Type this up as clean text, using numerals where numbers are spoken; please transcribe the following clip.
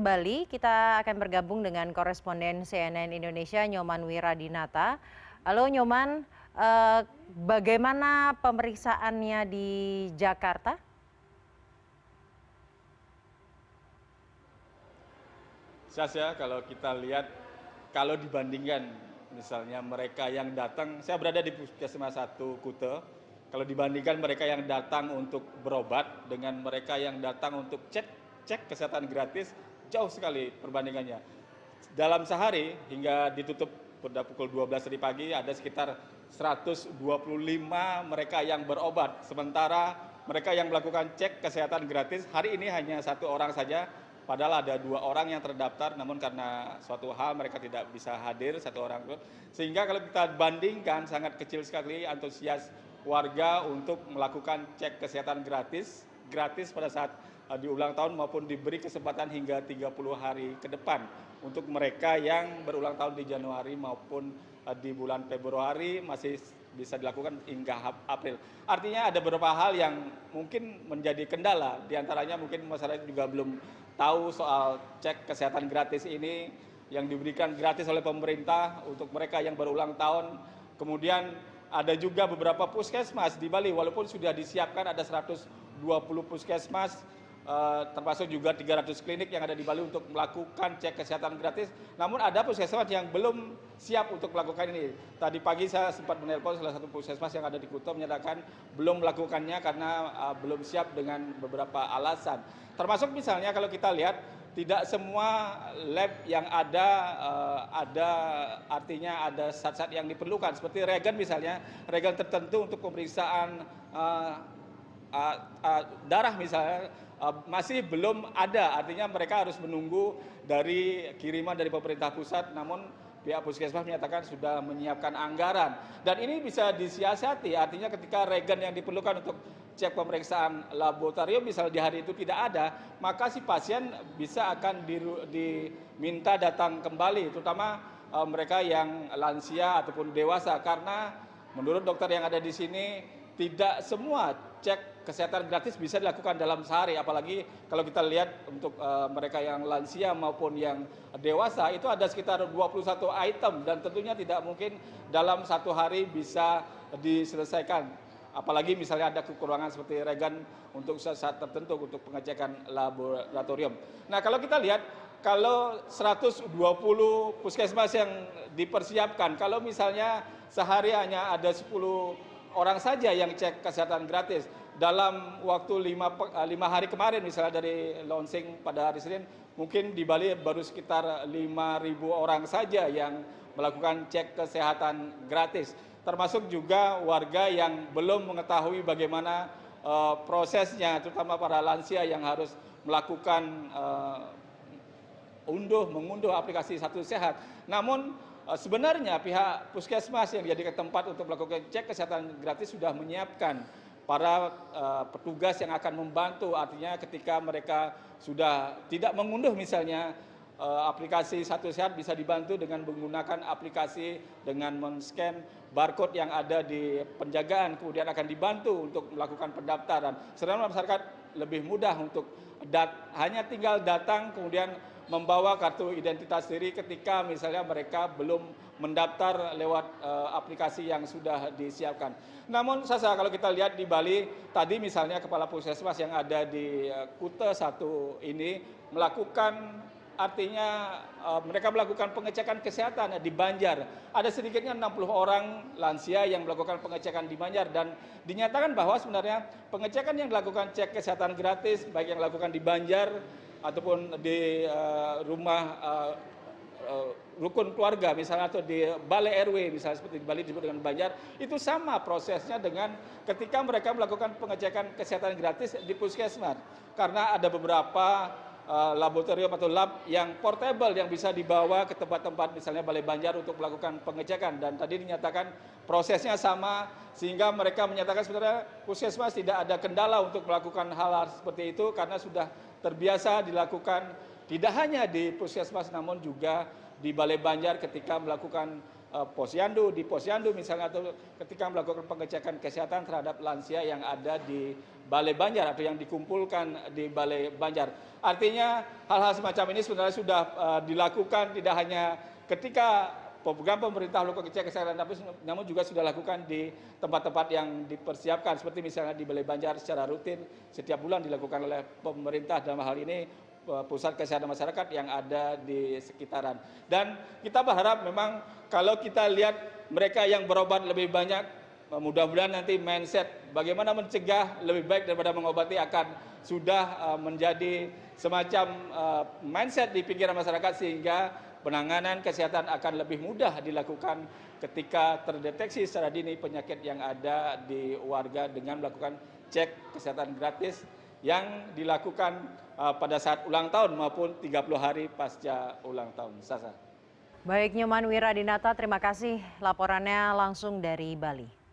Bali, kita akan bergabung dengan koresponden CNN Indonesia Nyoman Wiradinata. Halo Nyoman, eh, bagaimana pemeriksaannya di Jakarta? Sasya, kalau kita lihat, kalau dibandingkan misalnya mereka yang datang, saya berada di Puskesmas 1 Kute, kalau dibandingkan mereka yang datang untuk berobat dengan mereka yang datang untuk cek kesehatan gratis, jauh sekali perbandingannya. Dalam sehari hingga ditutup pada pukul 12 tadi pagi ada sekitar 125 mereka yang berobat. Sementara mereka yang melakukan cek kesehatan gratis hari ini hanya 1 orang saja. Padahal ada 2 orang yang terdaftar, namun karena suatu hal mereka tidak bisa hadir 1 orang itu. Sehingga kalau kita bandingkan sangat kecil sekali antusias warga untuk melakukan cek kesehatan gratis pada saat di ulang tahun maupun diberi kesempatan hingga 30 hari ke depan untuk mereka yang berulang tahun di Januari maupun di bulan Februari masih bisa dilakukan hingga April. Artinya ada beberapa hal yang mungkin menjadi kendala, diantaranya mungkin masyarakat juga belum tahu soal cek kesehatan gratis ini yang diberikan gratis oleh pemerintah untuk mereka yang berulang tahun. Kemudian ada juga beberapa puskesmas di Bali, walaupun sudah disiapkan ada 120 puskesmas, termasuk juga 300 klinik yang ada di Bali untuk melakukan cek kesehatan gratis. Namun ada puskesmas yang belum siap untuk melakukan ini. Tadi pagi saya sempat menelpon salah satu puskesmas yang ada di Kuto menyatakan belum melakukannya karena belum siap dengan beberapa alasan. Termasuk misalnya kalau kita lihat tidak semua lab yang ada artinya ada zat-zat yang diperlukan seperti reagen misalnya, reagen tertentu untuk pemeriksaan darah misalnya masih belum ada, artinya mereka harus menunggu dari kiriman dari pemerintah pusat, namun pihak puskesmas menyatakan sudah menyiapkan anggaran dan ini bisa disiasati, artinya ketika reagen yang diperlukan untuk cek pemeriksaan laboratorium misalnya di hari itu tidak ada, maka si pasien bisa akan diminta datang kembali, terutama mereka yang lansia ataupun dewasa, karena menurut dokter yang ada di sini tidak semua cek kesehatan gratis bisa dilakukan dalam sehari, apalagi kalau kita lihat untuk mereka yang lansia maupun yang dewasa itu ada sekitar 21 item dan tentunya tidak mungkin dalam satu hari bisa diselesaikan. Apalagi misalnya ada kekurangan seperti reagen untuk saat tertentu untuk pengecekan laboratorium. Nah, kalau kita lihat kalau 120 puskesmas yang dipersiapkan, kalau misalnya sehari hanya ada 10 orang saja yang cek kesehatan gratis dalam waktu 5 hari kemarin misalnya dari launching pada hari Senin, mungkin di Bali baru sekitar 5.000 orang saja yang melakukan cek kesehatan gratis, termasuk juga warga yang belum mengetahui bagaimana prosesnya, terutama para lansia yang harus melakukan mengunduh aplikasi Satu Sehat. Namun sebenarnya pihak puskesmas yang dijadikan tempat untuk melakukan cek kesehatan gratis sudah menyiapkan para petugas yang akan membantu, artinya ketika mereka sudah tidak mengunduh misalnya aplikasi Satu Sehat bisa dibantu dengan menggunakan aplikasi dengan men-scan barcode yang ada di penjagaan, kemudian akan dibantu untuk melakukan pendaftaran. Sedangkan masyarakat lebih mudah untuk hanya tinggal datang kemudian membawa kartu identitas diri ketika misalnya mereka belum mendaftar lewat aplikasi yang sudah disiapkan. Namun Sasa, kalau kita lihat di Bali tadi misalnya kepala puskesmas yang ada di Kute 1 ini melakukan, artinya mereka melakukan pengecekan kesehatan di Banjar. Ada sedikitnya 60 orang lansia yang melakukan pengecekan di Banjar dan dinyatakan bahwa sebenarnya pengecekan yang dilakukan cek kesehatan gratis baik yang dilakukan di Banjar ataupun di rumah rukun keluarga misalnya atau di balai RW misalnya seperti di Bali disebut dengan Banjar, itu sama prosesnya dengan ketika mereka melakukan pengecekan kesehatan gratis di puskesmas, karena ada beberapa laboratorium atau lab yang portable yang bisa dibawa ke tempat-tempat misalnya Balai Banjar untuk melakukan pengecekan, dan tadi dinyatakan prosesnya sama sehingga mereka menyatakan sebenarnya puskesmas tidak ada kendala untuk melakukan hal-hal seperti itu karena sudah terbiasa dilakukan tidak hanya di puskesmas namun juga di Balai Banjar ketika melakukan di posyandu misalnya, atau ketika melakukan pengecekan kesehatan terhadap lansia yang ada di Balai Banjar atau yang dikumpulkan di Balai Banjar. Artinya hal-hal semacam ini sebenarnya sudah dilakukan tidak hanya ketika program pemerintah melakukan pengecekan kesehatan, tapi namun juga sudah dilakukan di tempat-tempat yang dipersiapkan, seperti misalnya di Balai Banjar secara rutin setiap bulan dilakukan oleh pemerintah, dalam hal ini pusat kesehatan masyarakat yang ada di sekitaran. Dan kita berharap memang kalau kita lihat mereka yang berobat lebih banyak, mudah-mudahan nanti mindset bagaimana mencegah lebih baik daripada mengobati akan sudah menjadi semacam mindset di pikiran masyarakat, sehingga penanganan kesehatan akan lebih mudah dilakukan ketika terdeteksi secara dini penyakit yang ada di warga dengan melakukan cek kesehatan gratis yang dilakukan pada saat ulang tahun maupun 30 hari pasca ulang tahun. Sasa. Baik, Nyoman Wiradinata, terima kasih laporannya langsung dari Bali.